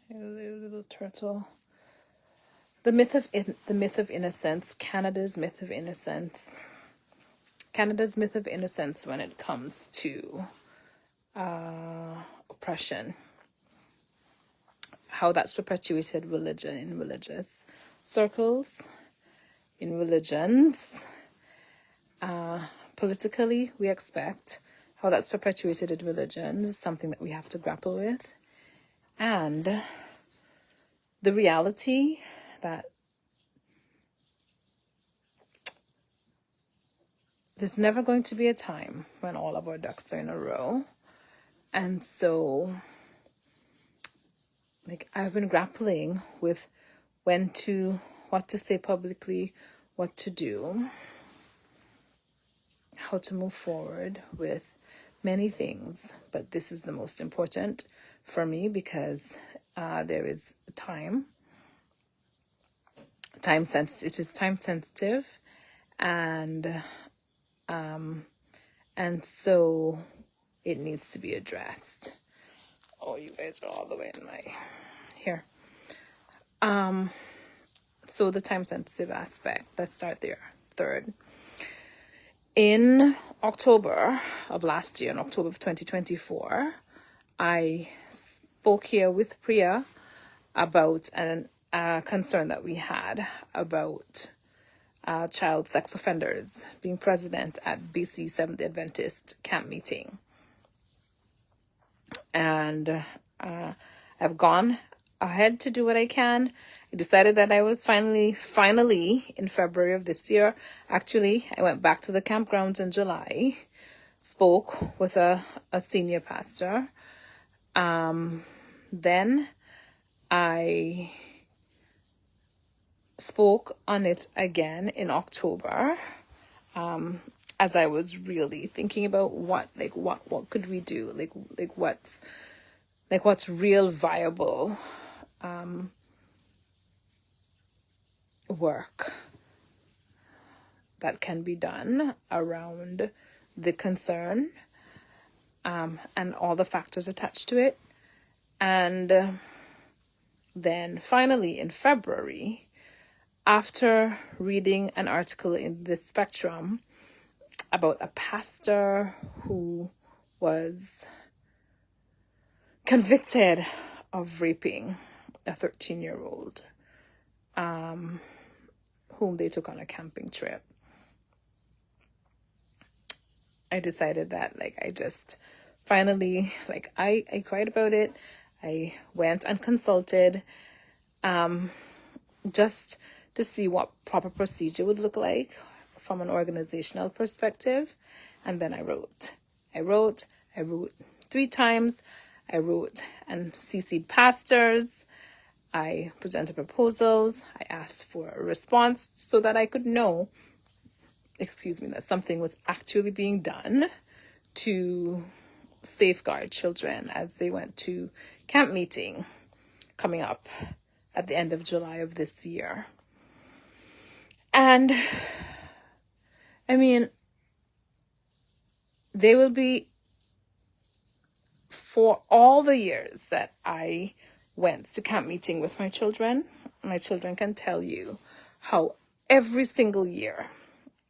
Little turtle. The myth of innocence. Canada's myth of innocence. Canada's myth of innocence when it comes to oppression. How that's perpetuated religion in religious circles, in religions. Politically, we expect how that's perpetuated in religions is something that we have to grapple with. And the reality that there's never going to be a time when all of our ducks are in a row. And so, I've been grappling with what to say publicly, what to do, how to move forward with many things. But this is the most important for me because there is time sensitive. It is time sensitive, and so it needs to be addressed. Oh, you guys are all the way in my here. So the time sensitive aspect. Let's start there. Third, in October of last year, in October of 2024, I spoke here with Priya about a concern that we had about child sex offenders being present at BC Seventh Adventist Camp-meeting. And I've gone ahead to do what I can. I decided that I was finally in February of this year. Actually, I went back to the campgrounds in July, spoke with a senior pastor. Then I spoke on it again in October, as I was really thinking about what could we do, what's real viable work that can be done around the concern, and all the factors attached to it. And then finally in February, after reading an article in the Spectrum about a pastor who was convicted of raping a 13-year-old whom they took on a camping trip, I decided that I just finally, I cried about it. I went and consulted just to see what proper procedure would look like from an organizational perspective. And then I wrote 3 times. I wrote and CC'd pastors. I presented proposals. I asked for a response so that I could know, that something was actually being done to safeguard children as they went to camp meeting coming up at the end of July of this year. And they will be, for all the years that I went to camp meeting with my children can tell you how every single year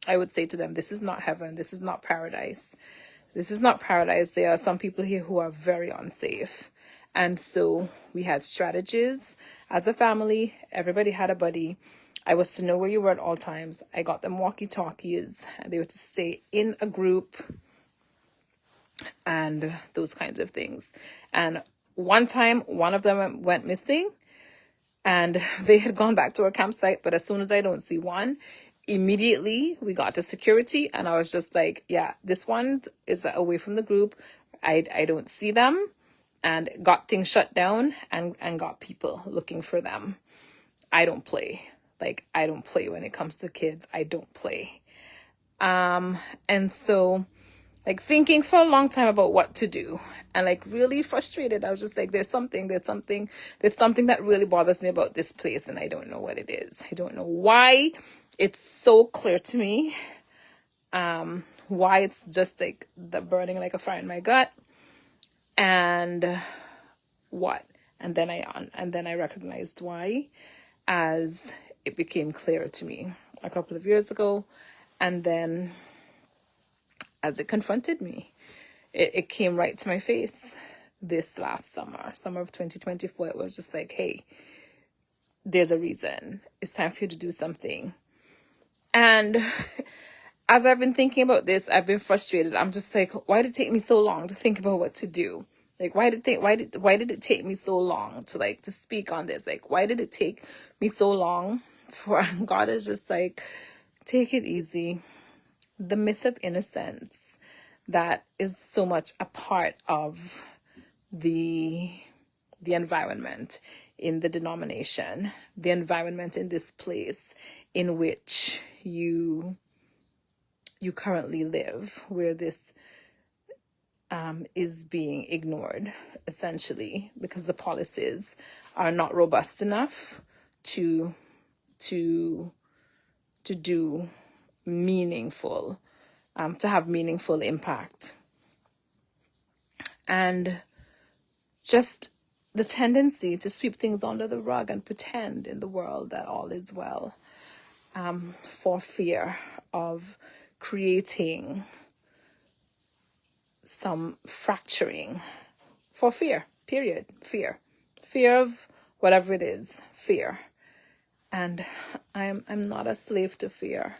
I would say to them, this is not heaven, this is not paradise. This is not paradise. There are some people here who are very unsafe. And so we had strategies as a family. Everybody had a buddy. I was to know where you were at all times. I got them walkie-talkies. They were to stay in a group and those kinds of things. And one time, one of them went missing and they had gone back to our campsite. But as soon as I don't see one, immediately we got to security and I was just like, yeah, this one is away from the group. I don't see them, and got things shut down and got people looking for them. I don't play. I don't play when it comes to kids. I don't play. And so thinking for a long time about what to do and really frustrated. I was just there's something that really bothers me about this place and I don't know what it is. I don't know why it's so clear to me, why it's just the burning like a fire in my gut, and what And then I recognized why as it became clearer to me a couple of years ago. And then as it confronted me, it came right to my face this last summer of 2024. It was just like, hey, there's a reason. It's time for you to do something. And as I've been thinking about this, I've been frustrated. I'm just like, why did it take me so long to think about what to do? Like, why did it take me so long to speak on this? Like, why did it take me so long for God is just like, take it easy. The myth of innocence, that is so much a part of the environment in the denomination, the environment in this place in which you currently live, where this is being ignored, essentially, because the policies are not robust enough to do meaningful, to have meaningful impact. And just the tendency to sweep things under the rug and pretend in the world that all is well, for fear of creating some fracturing, for fear, period, fear of whatever it is, fear. And I'm not a slave to fear.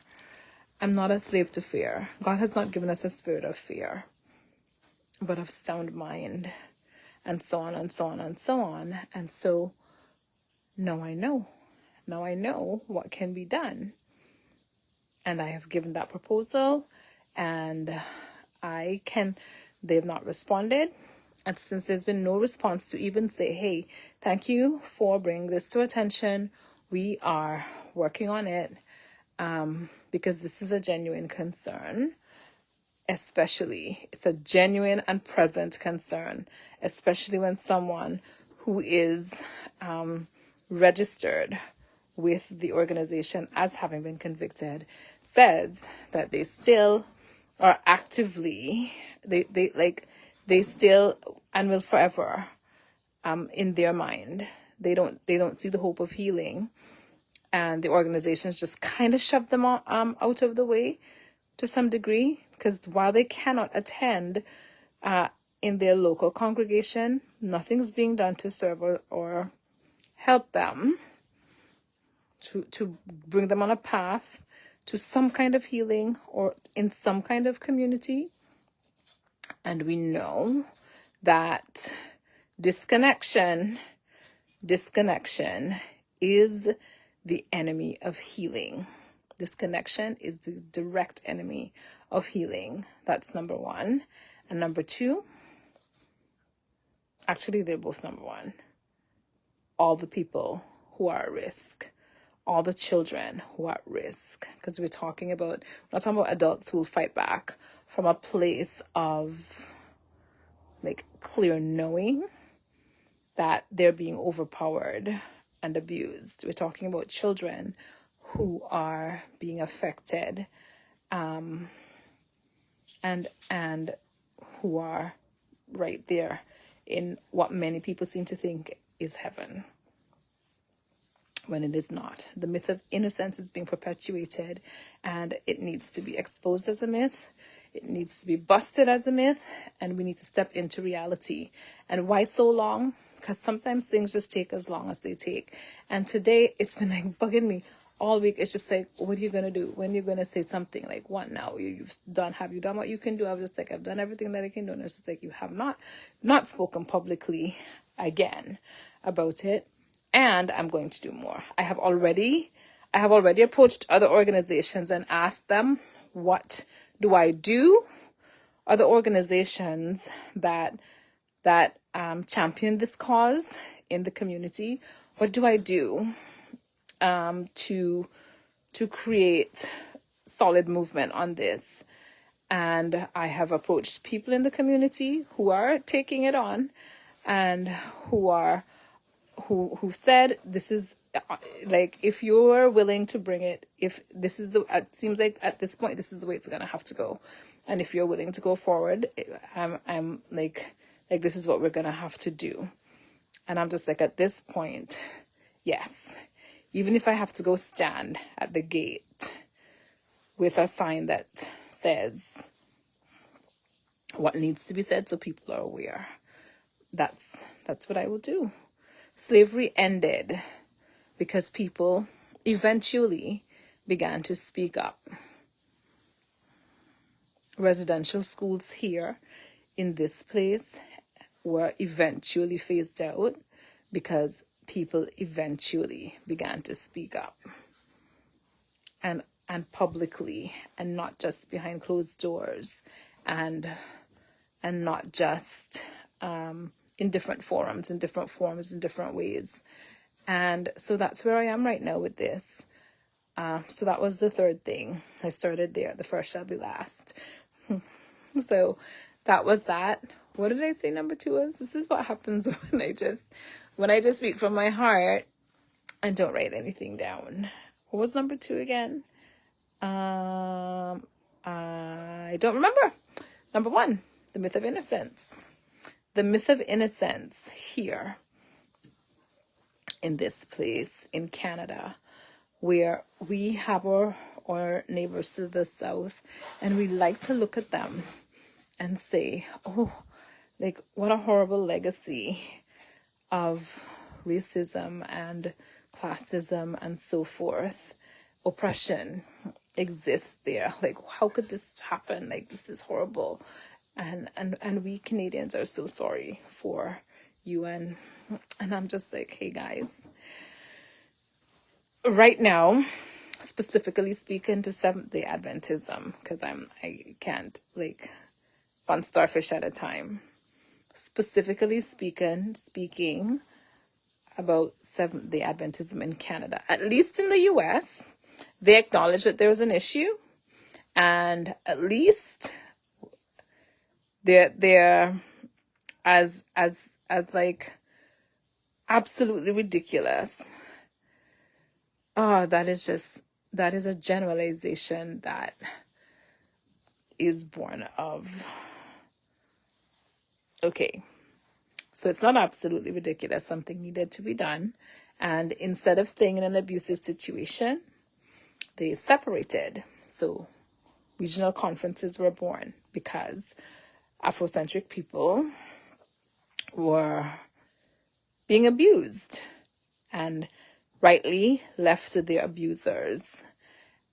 I'm not a slave to fear. God has not given us a spirit of fear, but of sound mind, and so on and so on and so on. And so now I know what can be done. And I have given that proposal, and they've not responded. And since there's been no response to even say, hey, thank you for bringing this to attention, we are working on it, because this is a genuine concern. Especially, it's a genuine and present concern, especially when someone who is registered with the organization as having been convicted says that they still are actively, they still and will forever, in their mind, they don't see the hope of healing, and the organizations just kind of shove them out of the way to some degree, because while they cannot attend in their local congregation, nothing's being done to serve or help them to bring them on a path to some kind of healing or in some kind of community. And we know that disconnection is the enemy of healing. Disconnection is the direct enemy of healing. That's number one. And number two, actually, they're both number one. All the people who are at risk, all the children who are at risk, because we're not talking about adults who will fight back from a place of clear knowing that they're being overpowered and abused. We're talking about children who are being affected, and who are right there in what many people seem to think is heaven, when it is not. The myth of innocence is being perpetuated, and it needs to be exposed as a myth. It needs to be busted as a myth, and we need to step into reality. And why so long? Because sometimes things just take as long as they take. And today, it's been bugging me all week. It's just what are you going to do? When are you going to say something? What now? Have you done what you can do? I was just I've done everything that I can do. And it's just you have not spoken publicly again about it. And I'm going to do more. I have already approached other organizations and asked them, what do I do? Other organizations that champion this cause in the community. What do I do to create solid movement on this? And I have approached people in the community who are taking it on, and who said, this is if you're willing to bring it, if this is it seems like at this point this is the way it's gonna have to go, and if you're willing to go forward, I'm this is what we're gonna have to do. And I'm just like, at this point, yes, even if I have to go stand at the gate with a sign that says what needs to be said so people are aware, that's what I will do. Slavery ended because people eventually began to speak up. Residential schools here in this place were eventually phased out because people eventually began to speak up, and publicly, and not just behind closed doors, and not just in different forums, in different forms, in different ways. And so that's where I am right now with this. So that was the third thing. I started there. The first shall be last. So that was that. What did I say number 2 was? This is what happens when I just speak from my heart and don't write anything down. What was number 2 again? I don't remember. Number 1, the myth of innocence. The myth of innocence here in this place in Canada, where we have our neighbors to the south, and we like to look at them and say, oh, like, what a horrible legacy of racism and classism and so forth, oppression exists there. Like, how could this happen? Like, this is horrible. And we Canadians are so sorry for you. And I'm just like, hey guys, right now, specifically speaking to Seventh-day Adventism, because I can't, like, one starfish at a time. Specifically speaking about Seventh-day Adventism in Canada, at least in the US, they acknowledge that there was an issue, and at least they're as like absolutely ridiculous. Oh, that is a generalization that is born of, okay, so it's not absolutely ridiculous. Something needed to be done. And instead of staying in an abusive situation, they separated. So regional conferences were born because Afrocentric people were being abused and rightly left to their abusers.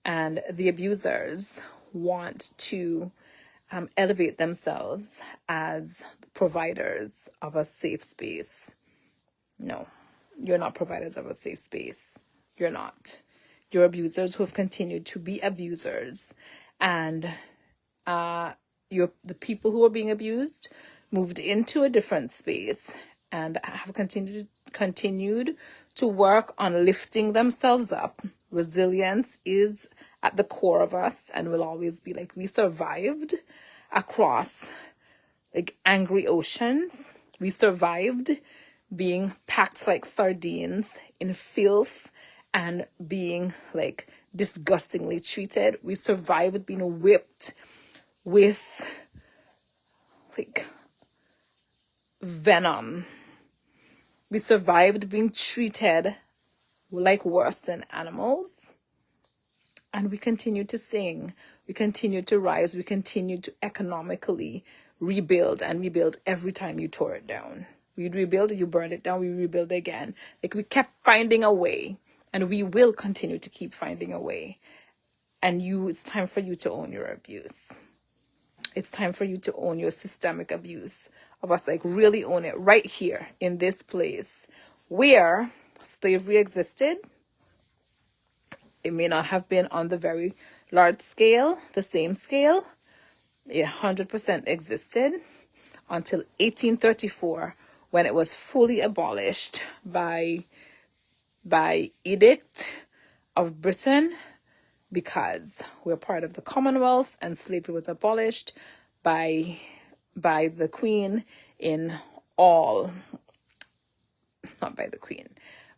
And the abusers want to elevate themselves as providers of a safe space. No, you're not providers of a safe space. You're not. You're abusers who have continued to be abusers. And the people who are being abused moved into a different space and have continued to work on lifting themselves up. Resilience is at the core of us and will always be. Like, we survived across like angry oceans. We survived being packed like sardines in filth and being like disgustingly treated. We survived being whipped with like venom. We survived being treated like worse than animals. And we continue to sing. We continue to rise. We continue to economically rebuild and rebuild every time you tore it down. We rebuild, you burn it down, we rebuild again. Like, we kept finding a way, and we will continue to keep finding a way. And it's time for you to own your abuse. It's time for you to own your systemic abuse of us, like really own it right here in this place where slavery existed. It may not have been on the very large scale, the same scale. It 100% existed until 1834, when it was fully abolished by edict of Britain, because we're part of the Commonwealth, and slavery was abolished by the Queen in all, not by the Queen,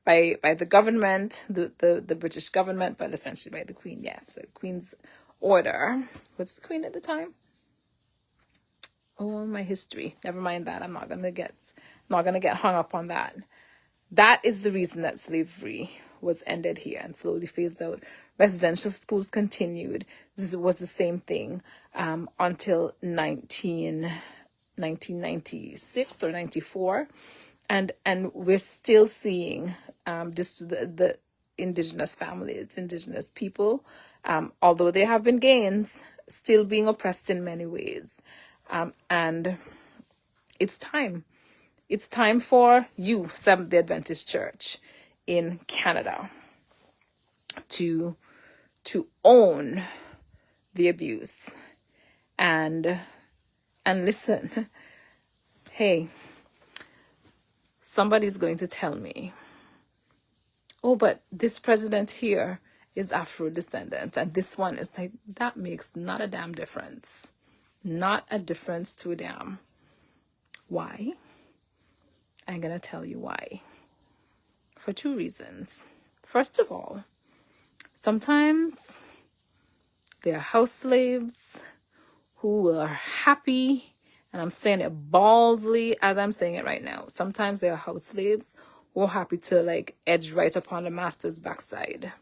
by the government, the British government, but essentially by the Queen. Yes, the Queen's order. What's the Queen at the time? Oh, my history. Never mind that. I'm not gonna get Not going to get hung up on that. That is the reason that slavery was ended here and slowly phased out. Residential schools continued. This was the same thing until 1996 or 94. And we're still seeing just the Indigenous families, Indigenous people, although there have been gains, still being oppressed in many ways. And it's time. It's time for you, Seventh-day Adventist Church in Canada, to own the abuse and listen. Hey, somebody's going to tell me, oh, but this president here is Afro-descendant, and this one is like, that makes not a damn difference. Not a difference to a damn. Why? I'm going to tell you why. For two reasons. First of all, sometimes they're house slaves who are happy, and I'm saying it baldly as I'm saying it right now. Sometimes they're house slaves who are happy to like edge right upon the master's backside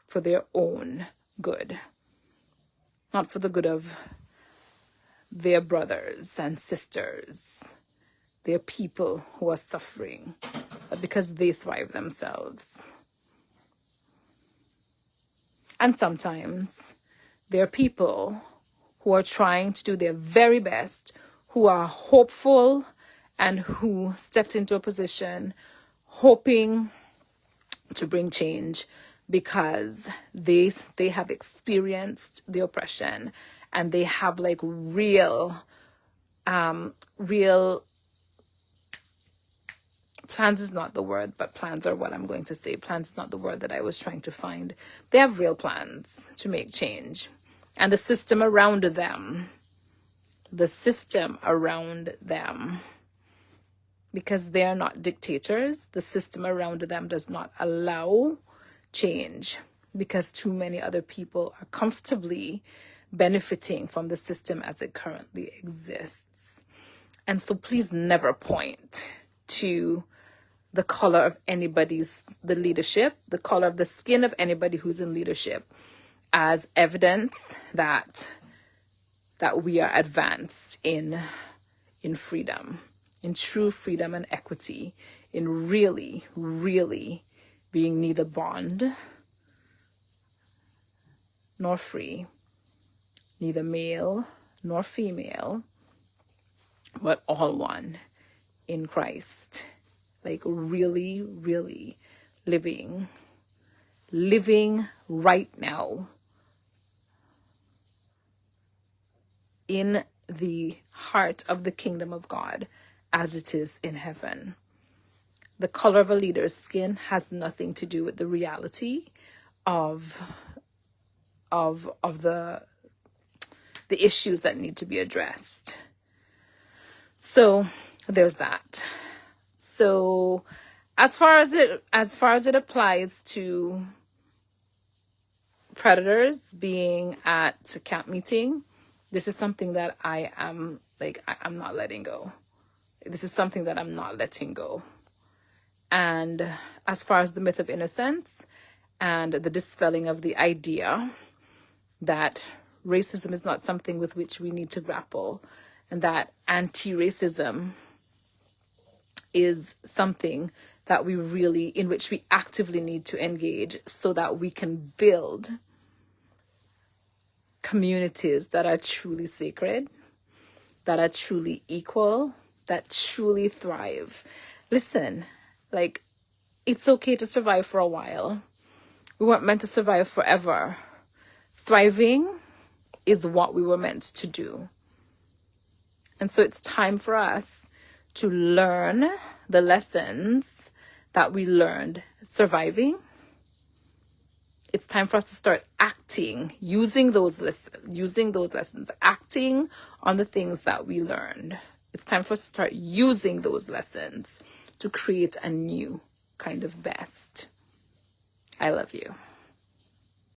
for their own good, not for the good of their brothers and sisters, their people who are suffering, but because they thrive themselves. And sometimes there are people who are trying to do their very best, who are hopeful and who stepped into a position hoping to bring change because they have experienced the oppression, and they have like real plans is not the word, but plans are what I'm going to say. Plans is not the word that I was trying to find. They have real plans to make change. And the system around them, because they're not dictators, the system around them does not allow change because too many other people are comfortably benefiting from the system as it currently exists. And so please never point to the color of the leadership, the color of the skin of anybody who's in leadership as evidence that we are advanced in freedom, in true freedom and equity, in really, really being neither bond nor free, neither male nor female, but all one in Christ. Like really, really living right now in the heart of the kingdom of God as it is in heaven. The color of a leader's skin has nothing to do with the reality of the issues that need to be addressed. So there's that. So as far as it applies to predators being at camp meeting, this is something that I'm not letting go. This is something that I'm not letting go. And as far as the myth of innocence and the dispelling of the idea that racism is not something with which we need to grapple, and that anti-racism is something that in which we actively need to engage so that we can build communities that are truly sacred, that are truly equal, that truly thrive. Listen, like, it's okay to survive for a while. We weren't meant to survive forever. Thriving is what we were meant to do. And so it's time for us to learn the lessons that we learned surviving. It's time for us to start acting, using those lessons, acting on the things that we learned. It's time for us to start using those lessons to create a new kind of best. I love you.